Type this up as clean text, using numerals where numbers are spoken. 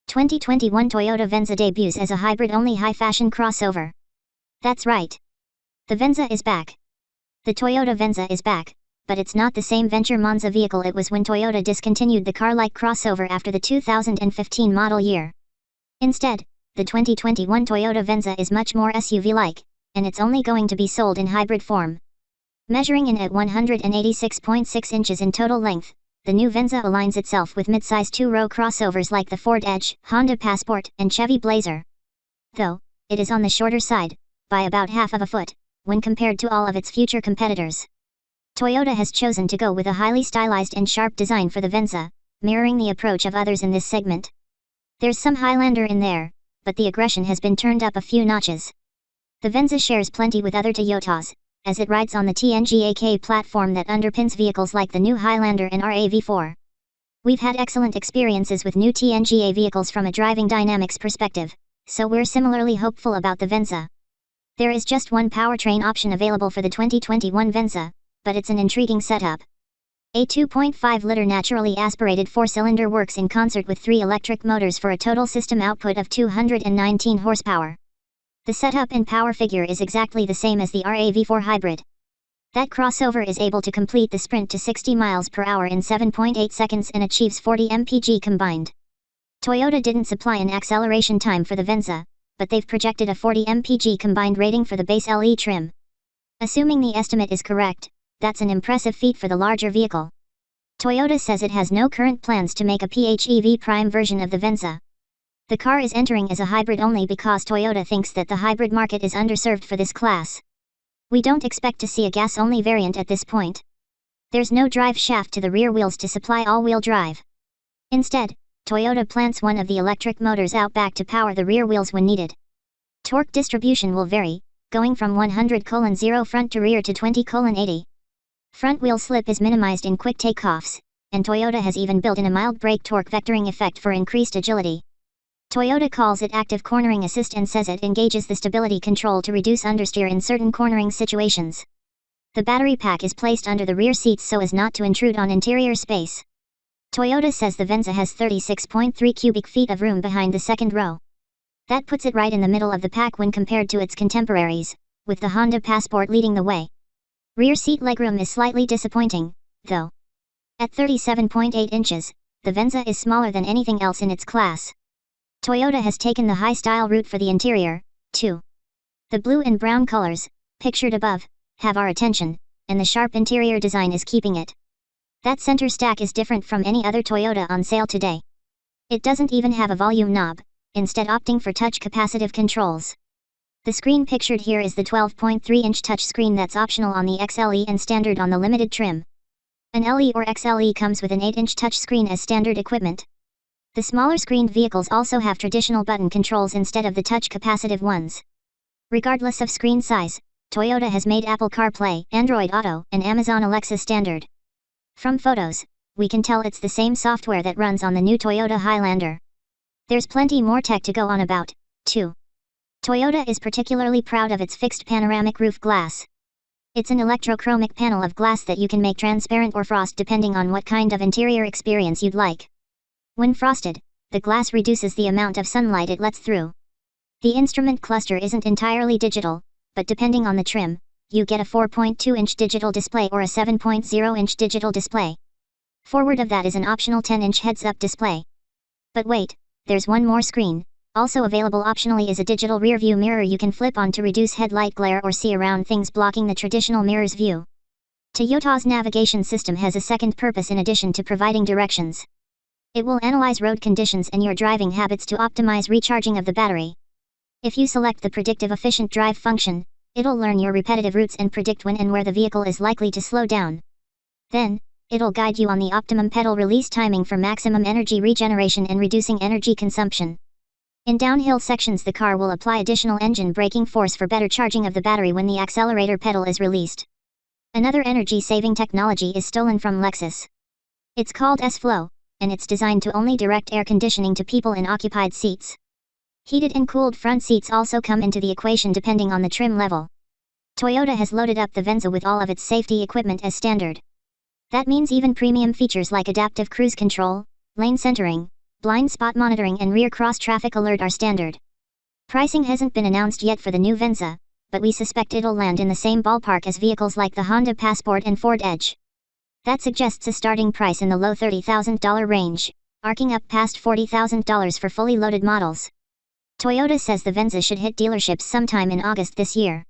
2021 Toyota Venza debuts as a hybrid-only high-fashion crossover. That's right. The Venza is back. The Toyota Venza is back, but it's not the same venture Monza vehicle it was when Toyota discontinued the car-like crossover after the 2015 model year. Instead, the 2021 Toyota Venza is much more SUV-like, and it's only going to be sold in hybrid form. Measuring in at 186.6 inches in total length, the new Venza aligns itself with mid-size two-row crossovers like the Ford Edge, Honda Passport, and Chevy Blazer. Though, it is on the shorter side, by about half of a foot, when compared to all of its future competitors. Toyota has chosen to go with a highly stylized and sharp design for the Venza, mirroring the approach of others in this segment. There's some Highlander in there, but the aggression has been turned up a few notches. The Venza shares plenty with other Toyotas, as it rides on the TNGA-K platform that underpins vehicles like the new Highlander and RAV4. We've had excellent experiences with new TNGA vehicles from a driving dynamics perspective, so we're similarly hopeful about the Venza. There is just one powertrain option available for the 2021 Venza, but it's an intriguing setup. A 2.5-liter naturally aspirated four-cylinder works in concert with 3 electric motors for a total system output of 219 horsepower. The setup and power figure is exactly the same as the RAV4 hybrid. That crossover is able to complete the sprint to 60 miles per hour in 7.8 seconds and achieves 40 mpg combined. Toyota didn't supply an acceleration time for the Venza, but they've projected a 40 mpg combined rating for the base LE trim. Assuming the estimate is correct, that's an impressive feat for the larger vehicle. Toyota says it has no current plans to make a PHEV prime version of the Venza. The car is entering as a hybrid only because Toyota thinks that the hybrid market is underserved for this class. We don't expect to see a gas-only variant at this point. There's no drive shaft to the rear wheels to supply all-wheel drive. Instead, Toyota plants one of the electric motors out back to power the rear wheels when needed. Torque distribution will vary, going from 100:0 front to rear to 20:80. Front wheel slip is minimized in quick takeoffs, and Toyota has even built in a mild brake torque vectoring effect for increased agility. Toyota calls it active cornering assist and says it engages the stability control to reduce understeer in certain cornering situations. The battery pack is placed under the rear seats so as not to intrude on interior space. Toyota says the Venza has 36.3 cubic feet of room behind the second row. That puts it right in the middle of the pack when compared to its contemporaries, with the Honda Passport leading the way. Rear seat legroom is slightly disappointing, though. At 37.8 inches, the Venza is smaller than anything else in its class. Toyota has taken the high-style route for the interior, too. The blue and brown colors, pictured above, have our attention, and the sharp interior design is keeping it. That center stack is different from any other Toyota on sale today. It doesn't even have a volume knob, instead opting for touch capacitive controls. The screen pictured here is the 12.3-inch touchscreen that's optional on the XLE and standard on the limited trim. An LE or XLE comes with an 8-inch touchscreen as standard equipment. The smaller screened vehicles also have traditional button controls instead of the touch capacitive ones. Regardless of screen size, Toyota has made Apple CarPlay, Android Auto, and Amazon Alexa standard. From photos, we can tell it's the same software that runs on the new Toyota Highlander. There's plenty more tech to go on about, too. Toyota is particularly proud of its fixed panoramic roof glass. It's an electrochromic panel of glass that you can make transparent or frost depending on what kind of interior experience you'd like. When frosted, the glass reduces the amount of sunlight it lets through. The instrument cluster isn't entirely digital, but depending on the trim, you get a 4.2-inch digital display or a 7.0-inch digital display. Forward of that is an optional 10-inch heads-up display. But wait, there's one more screen. Also available optionally is a digital rear-view mirror you can flip on to reduce headlight glare or see around things blocking the traditional mirror's view. Toyota's navigation system has a second purpose in addition to providing directions. It will analyze road conditions and your driving habits to optimize recharging of the battery. If you select the predictive efficient drive function, it'll learn your repetitive routes and predict when and where the vehicle is likely to slow down. Then, it'll guide you on the optimum pedal release timing for maximum energy regeneration and reducing energy consumption. In downhill sections, the car will apply additional engine braking force for better charging of the battery when the accelerator pedal is released. Another energy-saving technology is stolen from Lexus. It's called S-Flow, and it's designed to only direct air conditioning to people in occupied seats. Heated and cooled front seats also come into the equation depending on the trim level. Toyota has loaded up the Venza with all of its safety equipment as standard. That means even premium features like adaptive cruise control, lane centering, Blind spot monitoring and rear cross-traffic alert are standard. Pricing hasn't been announced yet for the new Venza, but we suspect it'll land in the same ballpark as vehicles like the Honda Passport and Ford Edge. That suggests a starting price in the low $30,000 range, arcing up past $40,000 for fully loaded models. Toyota says the Venza should hit dealerships sometime in August this year.